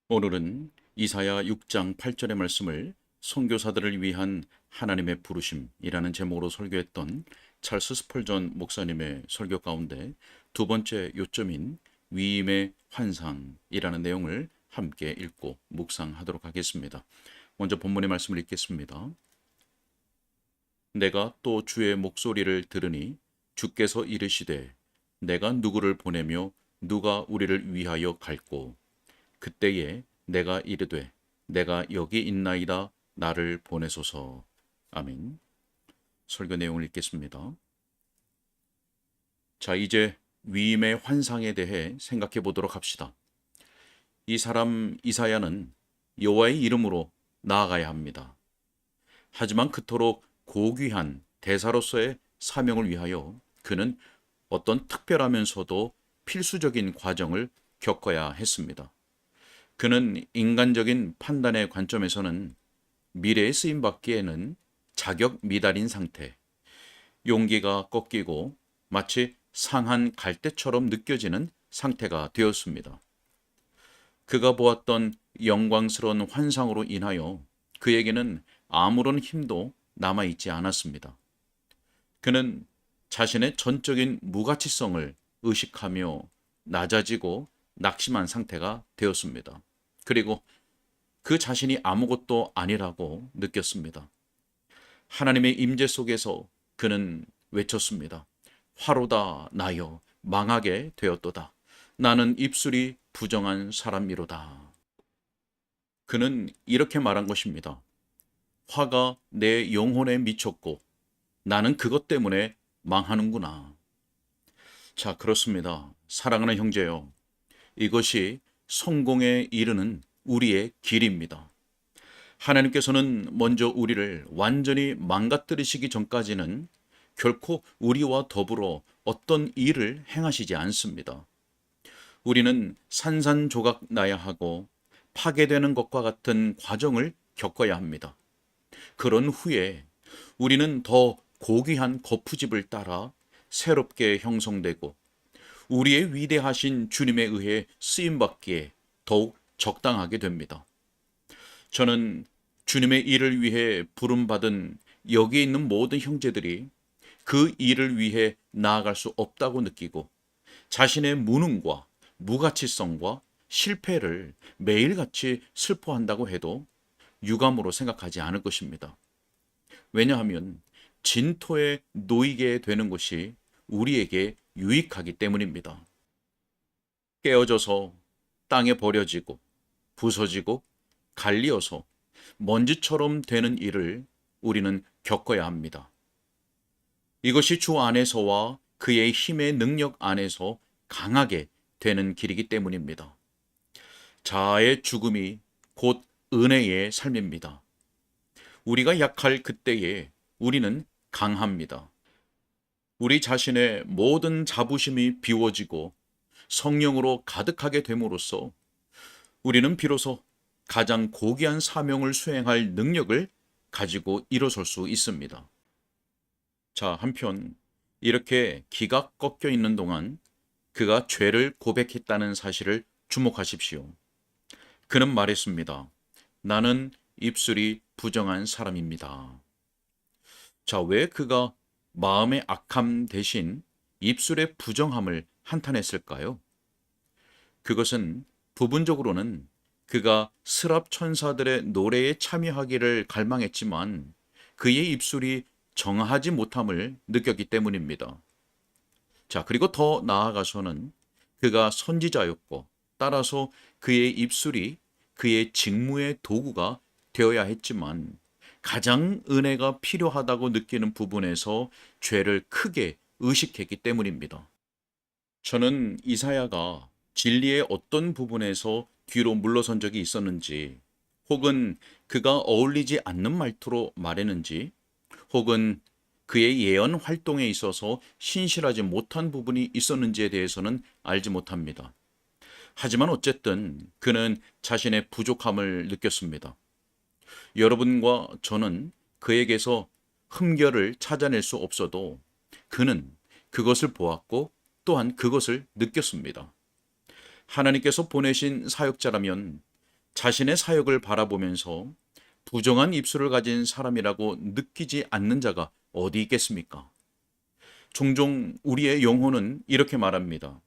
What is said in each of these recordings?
오늘은 이사야 6장 8절의 말씀을 선교사들을 위한 하나님의 부르심이라는 제목으로 설교했던 찰스 스펄전 목사님의 설교 가운데 두 번째 요점인 위임의 환상이라는 내용을 함께 읽고 묵상하도록 하겠습니다. 먼저 본문의 말씀을 읽겠습니다. 내가 또 주의 목소리를 들으니 주께서 이르시되 내가 누구를 보내며 누가 우리를 위하여 갈꼬. 그때에 내가 이르되 내가 여기 있나이다 나를 보내소서. 아멘. 설교 내용을 읽겠습니다. 자, 이제 위임의 환상에 대해 생각해 보도록 합시다. 이 사람 이사야는 여호와의 이름으로 나아가야 합니다. 하지만 그토록 고귀한 대사로서의 사명을 위하여 그는 어떤 특별하면서도 필수적인 과정을 겪어야 했습니다. 그는 인간적인 판단의 관점에서는 미래에 쓰임받기에는 자격 미달인 상태, 용기가 꺾이고 마치 상한 갈대처럼 느껴지는 상태가 되었습니다. 그가 보았던 영광스러운 환상으로 인하여 그에게는 아무런 힘도 남아있지 않았습니다. 그는 자신의 전적인 무가치성을 의식하며 낮아지고 낙심한 상태가 되었습니다. 그리고 그 자신이 아무것도 아니라고 느꼈습니다. 하나님의 임재 속에서 그는 외쳤습니다. 화로다 나여 망하게 되었도다. 나는 입술이 부정한 사람이로다. 그는 이렇게 말한 것입니다. 화가 내 영혼에 미쳤고 나는 그것 때문에 망하는구나. 자, 그렇습니다. 사랑하는 형제요. 이것이 성공에 이르는 우리의 길입니다. 하나님께서는 먼저 우리를 완전히 망가뜨리시기 전까지는 결코 우리와 더불어 어떤 일을 행하시지 않습니다. 우리는 산산조각 나야 하고 파괴되는 것과 같은 과정을 겪어야 합니다. 그런 후에 우리는 더 고귀한 거푸집을 따라 새롭게 형성되고 우리의 위대하신 주님에 의해 쓰임받기에 더욱 적당하게 됩니다. 저는 주님의 일을 위해 부름받은 여기 있는 모든 형제들이 그 일을 위해 나아갈 수 없다고 느끼고 자신의 무능과 무가치성과 실패를 매일같이 슬퍼한다고 해도 유감으로 생각하지 않을 것입니다. 왜냐하면 진토에 놓이게 되는 것이 우리에게 유익하기 때문입니다. 깨어져서 땅에 버려지고 부서지고 갈리어서 먼지처럼 되는 일을 우리는 겪어야 합니다. 이것이 주 안에서와 그의 힘의 능력 안에서 강하게 되는 길이기 때문입니다. 자아의 죽음이 곧 은혜의 삶입니다. 우리가 약할 그때에 우리는 강합니다. 우리 자신의 모든 자부심이 비워지고 성령으로 가득하게 됨으로써 우리는 비로소 가장 고귀한 사명을 수행할 능력을 가지고 일어설 수 있습니다. 자, 한편 이렇게 기가 꺾여 있는 동안 그가 죄를 고백했다는 사실을 주목하십시오. 그는 말했습니다. 나는 입술이 부정한 사람입니다. 자, 왜 그가 마음의 악함 대신 입술의 부정함을 한탄했을까요? 그것은 부분적으로는 그가 스랍 천사들의 노래에 참여하기를 갈망했지만 그의 입술이 정하지 못함을 느꼈기 때문입니다. 자, 그리고 더 나아가서는 그가 선지자였고 따라서 그의 입술이 그의 직무의 도구가 되어야 했지만 가장 은혜가 필요하다고 느끼는 부분에서 죄를 크게 의식했기 때문입니다. 저는 이사야가 진리의 어떤 부분에서 뒤로 물러선 적이 있었는지, 혹은 그가 어울리지 않는 말투로 말했는지, 혹은 그의 예언 활동에 있어서 신실하지 못한 부분이 있었는지에 대해서는 알지 못합니다. 하지만 어쨌든 그는 자신의 부족함을 느꼈습니다. 여러분과 저는 그에게서 흠결을 찾아낼 수 없어도 그는 그것을 보았고 또한 그것을 느꼈습니다. 하나님께서 보내신 사역자라면 자신의 사역을 바라보면서 부정한 입술을 가진 사람이라고 느끼지 않는 자가 어디 있겠습니까? 종종 우리의 영혼은 이렇게 말합니다.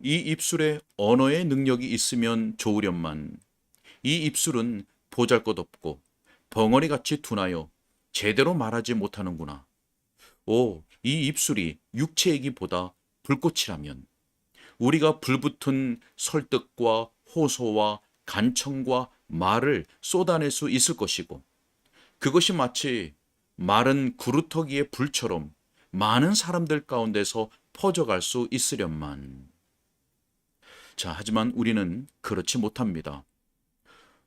이 입술에 언어의 능력이 있으면 좋으련만 이 입술은 보잘것없고 벙어리같이 둔하여 제대로 말하지 못하는구나. 이 입술이 육체이기보다 불꽃이라면 우리가 불붙은 설득과 호소와 간청과 말을 쏟아낼 수 있을 것이고 그것이 마치 마른 구루터기의 불처럼 많은 사람들 가운데서 퍼져갈 수 있으련만. 자, 하지만 우리는 그렇지 못합니다.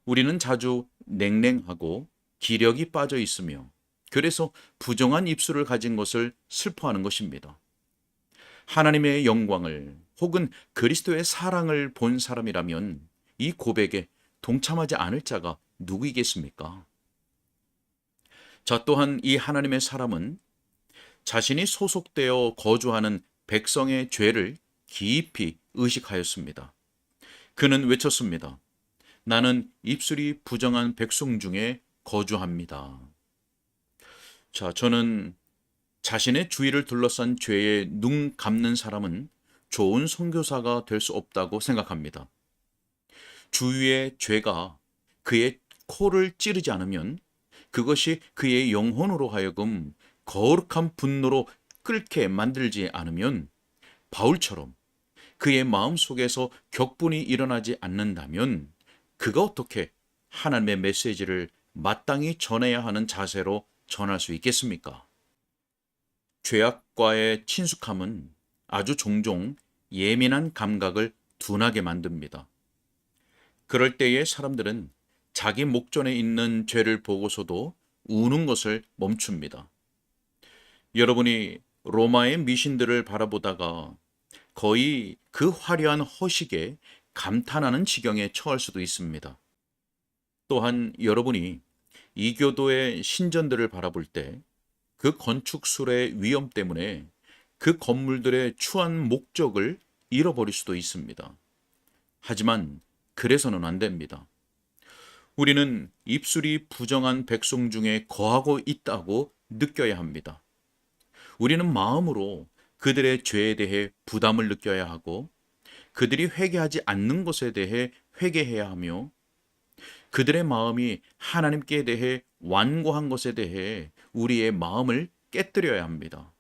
우리는 자주 냉랭하고 기력이 빠져 있으며 그래서 부정한 입술을 가진 것을 슬퍼하는 것입니다. 하나님의 영광을 혹은 그리스도의 사랑을 본 사람이라면 이 고백에 동참하지 않을 자가 누구이겠습니까? 자, 또한 이 하나님의 사람은 자신이 소속되어 거주하는 백성의 죄를 깊이 의식하였습니다. 그는 외쳤습니다. 나는 입술이 부정한 백성 중에 거주합니다. 자, 저는 자신의 주위를 둘러싼 죄에 눈 감는 사람은 좋은 선교사가 될 수 없다고 생각합니다. 주위의 죄가 그의 코를 찌르지 않으면 그것이 그의 영혼으로 하여금 거룩한 분노로 끓게 만들지 않으면 바울처럼 그의 마음 속에서 격분이 일어나지 않는다면 그가 어떻게 하나님의 메시지를 마땅히 전해야 하는 자세로 전할 수 있겠습니까? 죄악과의 친숙함은 아주 종종 예민한 감각을 둔하게 만듭니다. 그럴 때에 사람들은 자기 목전에 있는 죄를 보고서도 우는 것을 멈춥니다. 여러분이 로마의 미신들을 바라보다가 거의 그 화려한 허식에 감탄하는 지경에 처할 수도 있습니다. 또한 여러분이 이교도의 신전들을 바라볼 때 그 건축술의 위험 때문에 그 건물들의 추한 목적을 잃어버릴 수도 있습니다. 하지만 그래서는 안 됩니다. 우리는 입술이 부정한 백성 중에 거하고 있다고 느껴야 합니다. 우리는 마음으로 그들의 죄에 대해 부담을 느껴야 하고 그들이 회개하지 않는 것에 대해 회개해야 하며 그들의 마음이 하나님께 대해 완고한 것에 대해 우리의 마음을 깨뜨려야 합니다.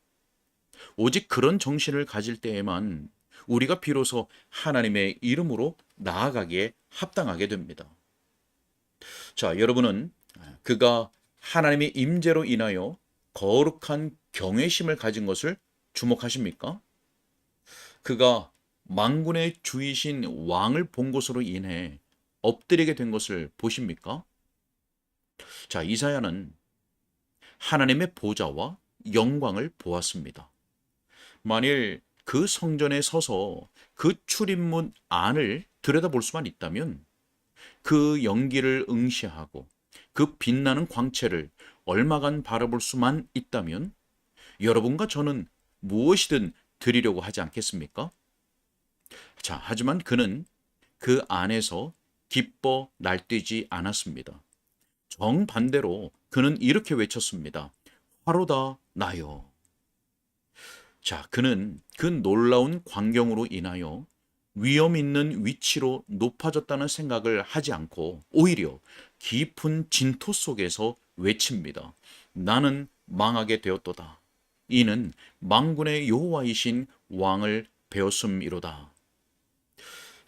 오직 그런 정신을 가질 때에만 우리가 비로소 하나님의 이름으로 나아가기에 합당하게 됩니다. 자, 여러분은 그가 하나님의 임재로 인하여 거룩한 경외심을 가진 것을 주목하십니까? 그가 만군의 주이신 왕을 본 것으로 인해 엎드리게 된 것을 보십니까? 자, 이사야는 하나님의 보좌와 영광을 보았습니다. 만일 그 성전에 서서 그 출입문 안을 들여다볼 수만 있다면 그 연기를 응시하고 그 빛나는 광채를 얼마간 바라볼 수만 있다면 여러분과 저는 무엇이든 드리려고 하지 않겠습니까? 자, 하지만 그는 그 안에서 기뻐 날뛰지 않았습니다. 정반대로 그는 이렇게 외쳤습니다. 화로다 나여. 자, 그는 그 놀라운 광경으로 인하여 위험 있는 위치로 높아졌다는 생각을 하지 않고 오히려 깊은 진토 속에서 외칩니다. 나는 망하게 되었도다. 이는 만군의 여호와이신 왕을 배웠음이로다.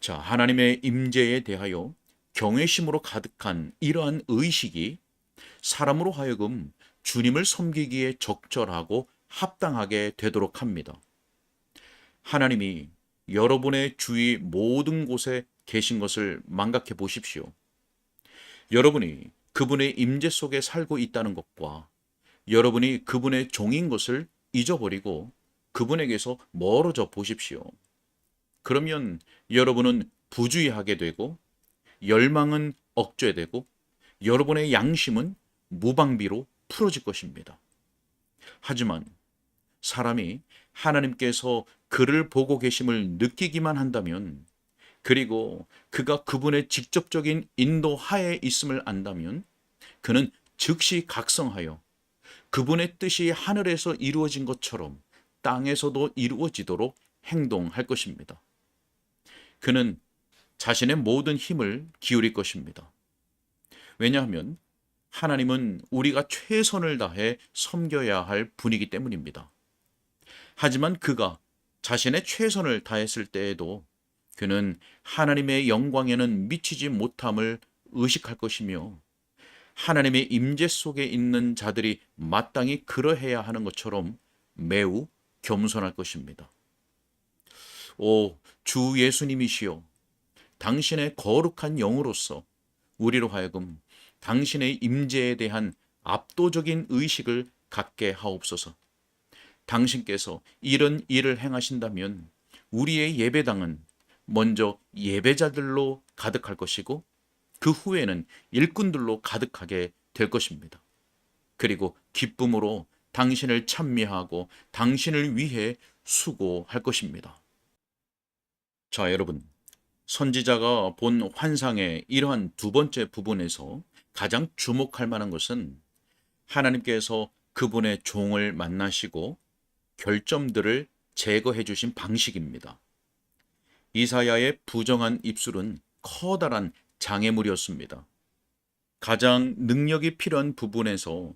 자, 하나님의 임재에 대하여 경외심으로 가득한 이러한 의식이 사람으로 하여금 주님을 섬기기에 적절하고 합당하게 되도록 합니다. 하나님이 여러분의 주위 모든 곳에 계신 것을 망각해 보십시오. 여러분이 그분의 임재 속에 살고 있다는 것과 여러분이 그분의 종인 것을 잊어버리고 그분에게서 멀어져 보십시오. 그러면 여러분은 부주의하게 되고 열망은 억제되고 여러분의 양심은 무방비로 풀어질 것입니다. 하지만 사람이 하나님께서 그를 보고 계심을 느끼기만 한다면 그리고 그가 그분의 직접적인 인도하에 있음을 안다면 그는 즉시 각성하여 그분의 뜻이 하늘에서 이루어진 것처럼 땅에서도 이루어지도록 행동할 것입니다. 그는 자신의 모든 힘을 기울일 것입니다. 왜냐하면 하나님은 우리가 최선을 다해 섬겨야 할 분이기 때문입니다. 하지만 그가 자신의 최선을 다했을 때에도 그는 하나님의 영광에는 미치지 못함을 의식할 것이며 하나님의 임재 속에 있는 자들이 마땅히 그러해야 하는 것처럼 매우 겸손할 것입니다. 오, 주 예수님이시여, 당신의 거룩한 영으로서 우리로 하여금 당신의 임재에 대한 압도적인 의식을 갖게 하옵소서. 당신께서 이런 일을 행하신다면 우리의 예배당은 먼저 예배자들로 가득할 것이고 그 후에는 일꾼들로 가득하게 될 것입니다. 그리고 기쁨으로 당신을 찬미하고 당신을 위해 수고할 것입니다. 자, 여러분, 선지자가 본 환상의 이러한 두 번째 부분에서 가장 주목할 만한 것은 하나님께서 그분의 종을 만나시고 결점들을 제거해 주신 방식입니다. 이사야의 부정한 입술은 커다란 장애물이었습니다. 가장 능력이 필요한 부분에서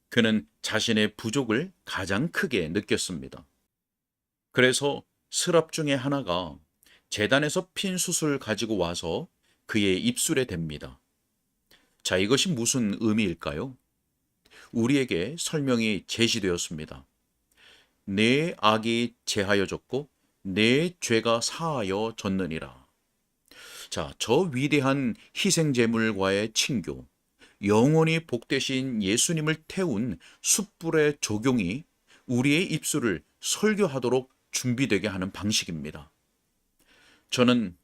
그는 자신의 부족을 가장 크게 느꼈습니다. 그래서 스랍 중에 하나가 제단에서 핀 숯을 가지고 와서 그의 입술에 댑니다. 자, 이것이 무슨 의미일까요? 우리에게 설명이 제시되었습니다. 내 악이 제하여졌고 내 죄가 사하여졌느니라. 자, 저 위대한 희생제물과의 친교, 영원히 복되신 예수님을 태운 숯불의 조경이 우리의 입술을 설교하도록 준비되게 하는 방식입니다. 저는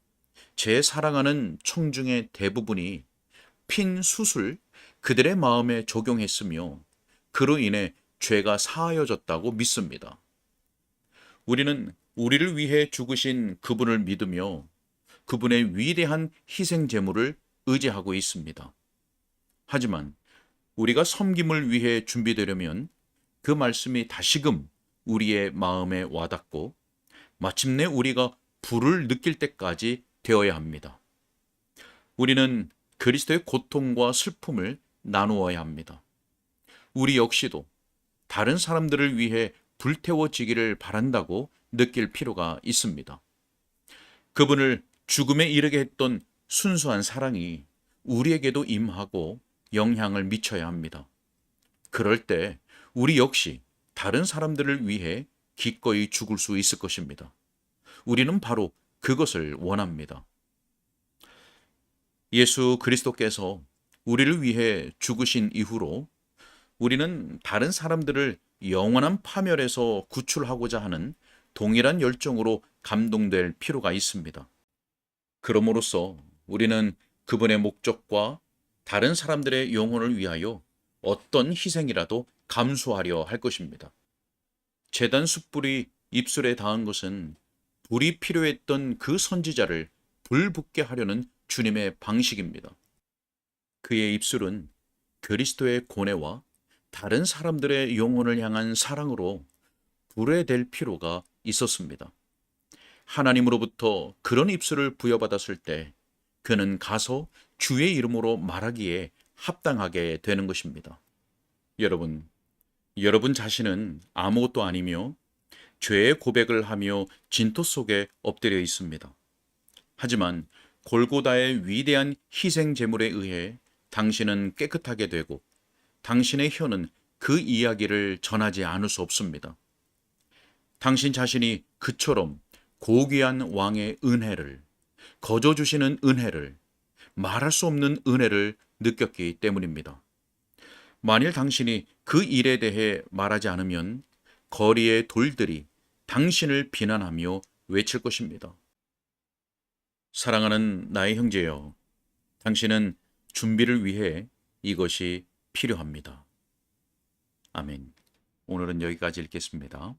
제 사랑하는 청중의 대부분이 핀 숯을 그들의 마음에 적용했으며 그로 인해 죄가 사하여졌다고 믿습니다. 우리는 우리를 위해 죽으신 그분을 믿으며 그분의 위대한 희생 제물을 의지하고 있습니다. 하지만 우리가 섬김을 위해 준비되려면 그 말씀이 다시금 우리의 마음에 와닿고 마침내 우리가 불을 느낄 때까지 되어야 합니다. 우리는 그리스도의 고통과 슬픔을 나누어야 합니다. 우리 역시도 다른 사람들을 위해 불태워지기를 바란다고 느낄 필요가 있습니다. 그분을 죽음에 이르게 했던 순수한 사랑이 우리에게도 임하고 영향을 미쳐야 합니다. 그럴 때 우리 역시 다른 사람들을 위해 기꺼이 죽을 수 있을 것입니다. 우리는 바로 그것을 원합니다. 예수 그리스도께서 우리를 위해 죽으신 이후로 우리는 다른 사람들을 영원한 파멸에서 구출하고자 하는 동일한 열정으로 감동될 필요가 있습니다. 그럼으로써 우리는 그분의 목적과 다른 사람들의 영혼을 위하여 어떤 희생이라도 감수하려 할 것입니다. 제단 숯불이 입술에 닿은 것은 불이 필요했던 그 선지자를 불붙게 하려는 주님의 방식입니다. 그의 입술은 그리스도의 고뇌와 다른 사람들의 영혼을 향한 사랑으로 불에댈 필요가 있었습니다. 하나님으로부터 그런 입술을 부여받았을 때 그는 가서 주의 이름으로 말하기에 합당하게 되는 것입니다. 여러분 자신은 아무것도 아니며 죄의 고백을 하며 진토 속에 엎드려 있습니다. 하지만 골고다의 위대한 희생 제물에 의해 당신은 깨끗하게 되고 당신의 혀는 그 이야기를 전하지 않을 수 없습니다. 당신 자신이 그처럼 고귀한 왕의 은혜를, 거저 주시는 은혜를, 말할 수 없는 은혜를 느꼈기 때문입니다. 만일 당신이 그 일에 대해 말하지 않으면 거리의 돌들이 당신을 비난하며 외칠 것입니다. 사랑하는 나의 형제여, 당신은 준비를 위해 이것이 필요합니다. 아멘. 오늘은 여기까지 읽겠습니다.